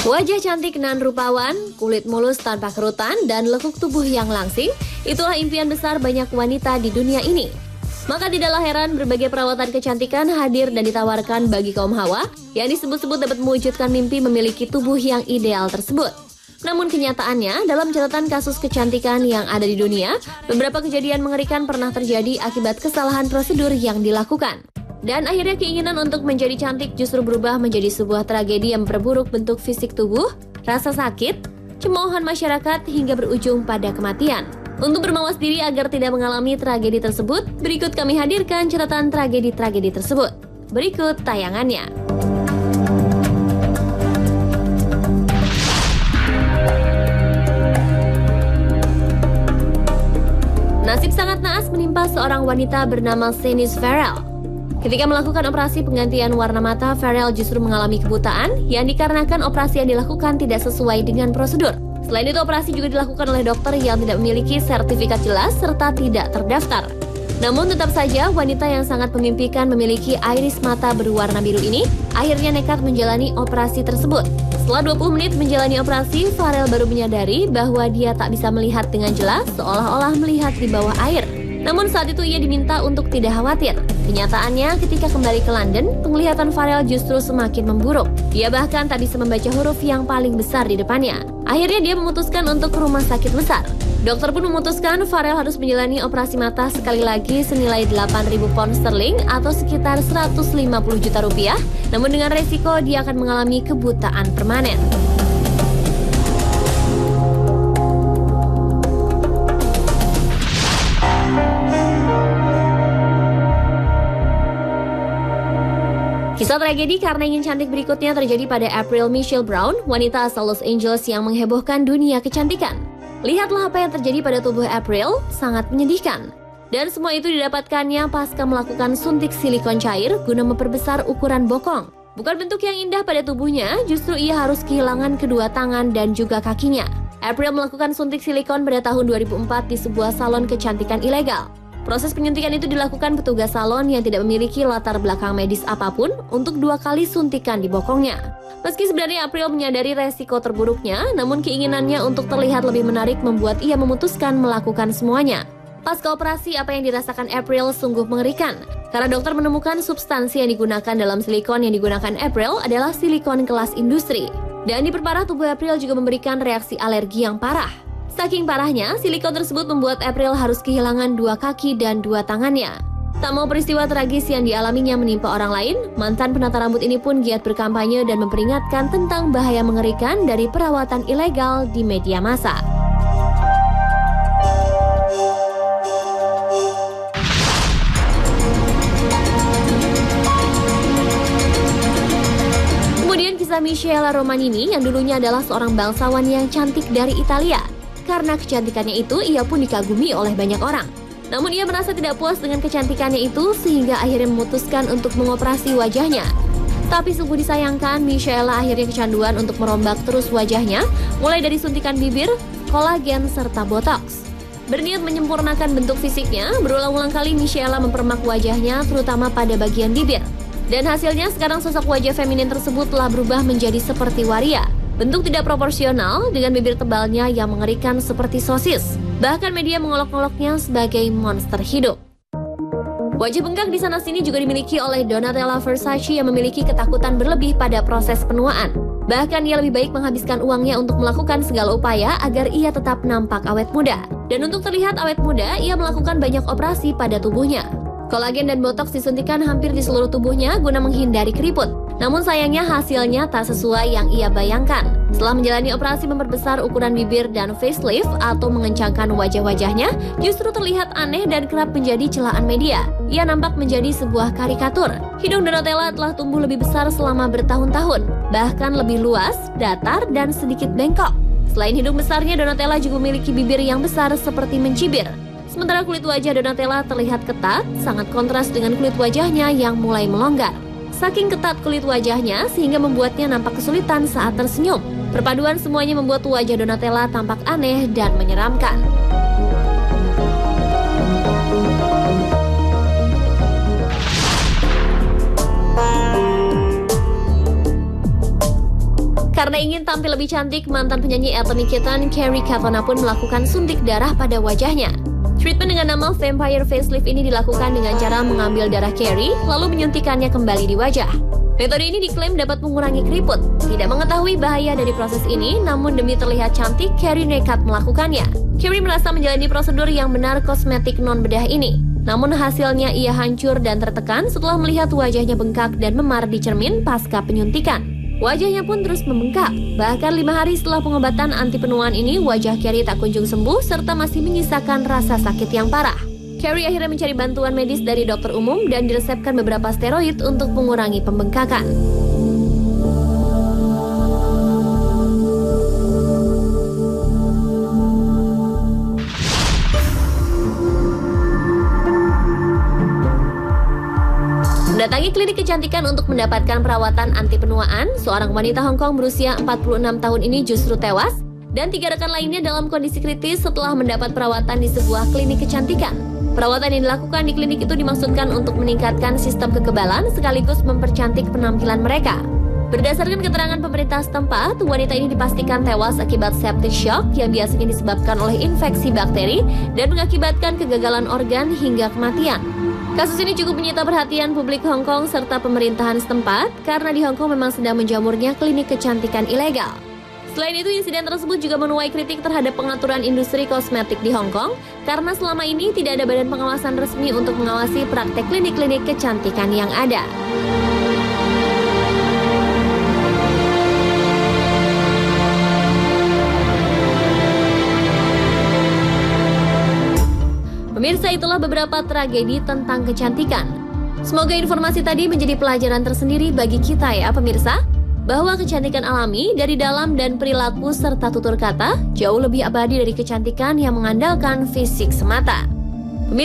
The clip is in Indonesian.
Wajah cantik nan rupawan, kulit mulus tanpa kerutan, dan lekuk tubuh yang langsing, itulah impian besar banyak wanita di dunia ini. Maka tidaklah heran berbagai perawatan kecantikan hadir dan ditawarkan bagi kaum hawa yang disebut-sebut dapat mewujudkan mimpi memiliki tubuh yang ideal tersebut. Namun kenyataannya, dalam catatan kasus kecantikan yang ada di dunia, beberapa kejadian mengerikan pernah terjadi akibat kesalahan prosedur yang dilakukan. Dan akhirnya keinginan untuk menjadi cantik justru berubah menjadi sebuah tragedi yang memperburuk bentuk fisik tubuh, rasa sakit, cemoohan masyarakat hingga berujung pada kematian. Untuk bermawas diri agar tidak mengalami tragedi tersebut, berikut kami hadirkan catatan tragedi-tragedi tersebut. Berikut tayangannya. Nasib sangat naas menimpa seorang wanita bernama Shanice Farrell. Ketika melakukan operasi penggantian warna mata, Farrell justru mengalami kebutaan yang dikarenakan operasi yang dilakukan tidak sesuai dengan prosedur. Selain itu, operasi juga dilakukan oleh dokter yang tidak memiliki sertifikat jelas serta tidak terdaftar. Namun tetap saja wanita yang sangat memimpikan memiliki iris mata berwarna biru ini akhirnya nekat menjalani operasi tersebut. Setelah 20 menit menjalani operasi, Farrell baru menyadari bahwa dia tak bisa melihat dengan jelas seolah-olah melihat di bawah air. Namun saat itu ia diminta untuk tidak khawatir. Kenyataannya ketika kembali ke London, penglihatan Farrell justru semakin memburuk. Ia bahkan tak bisa membaca huruf yang paling besar di depannya. Akhirnya dia memutuskan untuk ke rumah sakit besar. Dokter pun memutuskan Farrell harus menjalani operasi mata sekali lagi senilai 8.000 pound sterling atau sekitar 150 juta rupiah. Namun dengan resiko dia akan mengalami kebutaan permanen. Kisah tragedi karena ingin cantik berikutnya terjadi pada April Michelle Brown, wanita asal Los Angeles yang menghebohkan dunia kecantikan. Lihatlah apa yang terjadi pada tubuh April, sangat menyedihkan. Dan semua itu didapatkannya pasca melakukan suntik silikon cair guna memperbesar ukuran bokong. Bukan bentuk yang indah pada tubuhnya, justru ia harus kehilangan kedua tangan dan juga kakinya. April melakukan suntik silikon pada tahun 2004 di sebuah salon kecantikan ilegal. Proses penyuntikan itu dilakukan petugas salon yang tidak memiliki latar belakang medis apapun untuk 2 kali suntikan di bokongnya. Meski sebenarnya April menyadari resiko terburuknya, namun keinginannya untuk terlihat lebih menarik membuat ia memutuskan melakukan semuanya. Pasca operasi, apa yang dirasakan April sungguh mengerikan, karena dokter menemukan substansi yang digunakan dalam silikon yang digunakan April adalah silikon kelas industri. Dan diperparah, tubuh April juga memberikan reaksi alergi yang parah. Saking parahnya, silikon tersebut membuat April harus kehilangan 2 kaki dan 2 tangannya. Tak mau peristiwa tragis yang dialaminya menimpa orang lain, mantan penata rambut ini pun giat berkampanye dan memperingatkan tentang bahaya mengerikan dari perawatan ilegal di media massa. Kemudian kisah Michela Romanini yang dulunya adalah seorang bangsawan yang cantik dari Italia. Karena kecantikannya itu, ia pun dikagumi oleh banyak orang. Namun ia merasa tidak puas dengan kecantikannya itu sehingga akhirnya memutuskan untuk mengoperasi wajahnya. Tapi sungguh disayangkan, Michela akhirnya kecanduan untuk merombak terus wajahnya, mulai dari suntikan bibir, kolagen, serta botox. Berniat menyempurnakan bentuk fisiknya, berulang-ulang kali Michela mempermak wajahnya, terutama pada bagian bibir. Dan hasilnya sekarang sosok wajah feminin tersebut telah berubah menjadi seperti waria. Bentuk tidak proporsional dengan bibir tebalnya yang mengerikan seperti sosis. Bahkan media mengolok-oloknya sebagai monster hidup. Wajah bengkak di sana-sini juga dimiliki oleh Donatella Versace yang memiliki ketakutan berlebih pada proses penuaan. Bahkan ia lebih baik menghabiskan uangnya untuk melakukan segala upaya agar ia tetap nampak awet muda. Dan untuk terlihat awet muda, ia melakukan banyak operasi pada tubuhnya. Kolagen dan botox disuntikan hampir di seluruh tubuhnya guna menghindari keriput. Namun sayangnya hasilnya tak sesuai yang ia bayangkan. Setelah menjalani operasi memperbesar ukuran bibir dan facelift atau mengencangkan wajah-wajahnya, justru terlihat aneh dan kerap menjadi celaan media. Ia nampak menjadi sebuah karikatur. Hidung Donatella telah tumbuh lebih besar selama bertahun-tahun, bahkan lebih luas, datar, dan sedikit bengkok. Selain hidung besarnya, Donatella juga memiliki bibir yang besar seperti mencibir. Sementara kulit wajah Donatella terlihat ketat, sangat kontras dengan kulit wajahnya yang mulai melonggar. Saking ketat kulit wajahnya sehingga membuatnya nampak kesulitan saat tersenyum. Perpaduan semuanya membuat wajah Donatella tampak aneh dan menyeramkan. Karena ingin tampil lebih cantik, mantan penyanyi Anthony Kiedton, Kerry Katona pun melakukan suntik darah pada wajahnya. Treatment dengan nama Vampire Facelift ini dilakukan dengan cara mengambil darah Kerry, lalu menyuntikannya kembali di wajah. Metode ini diklaim dapat mengurangi keriput. Tidak mengetahui bahaya dari proses ini, namun demi terlihat cantik, Kerry nekat melakukannya. Kerry merasa menjalani prosedur yang benar kosmetik non-bedah ini. Namun hasilnya ia hancur dan tertekan setelah melihat wajahnya bengkak dan memar di cermin pasca penyuntikan. Wajahnya pun terus membengkak. Bahkan 5 hari setelah pengobatan anti penuaan ini, wajah Kerry tak kunjung sembuh serta masih menyisakan rasa sakit yang parah. Kerry akhirnya mencari bantuan medis dari dokter umum dan diresepkan beberapa steroid untuk mengurangi pembengkakan. Mendatangi klinik kecantikan untuk mendapatkan perawatan anti penuaan, seorang wanita Hong Kong berusia 46 tahun ini justru tewas dan 3 rekan lainnya dalam kondisi kritis setelah mendapat perawatan di sebuah klinik kecantikan. Perawatan yang dilakukan di klinik itu dimaksudkan untuk meningkatkan sistem kekebalan sekaligus mempercantik penampilan mereka. Berdasarkan keterangan pemerintah setempat, wanita ini dipastikan tewas akibat septic shock yang biasanya disebabkan oleh infeksi bakteri dan mengakibatkan kegagalan organ hingga kematian. Kasus ini cukup menyita perhatian publik Hong Kong serta pemerintahan setempat karena di Hong Kong memang sedang menjamurnya klinik kecantikan ilegal. Selain itu, insiden tersebut juga menuai kritik terhadap pengaturan industri kosmetik di Hong Kong karena selama ini tidak ada badan pengawasan resmi untuk mengawasi praktek klinik-klinik kecantikan yang ada. Pemirsa, itulah beberapa tragedi tentang kecantikan. Semoga informasi tadi menjadi pelajaran tersendiri bagi kita ya pemirsa, bahwa kecantikan alami dari dalam dan perilaku serta tutur kata jauh lebih abadi dari kecantikan yang mengandalkan fisik semata. Pemirsa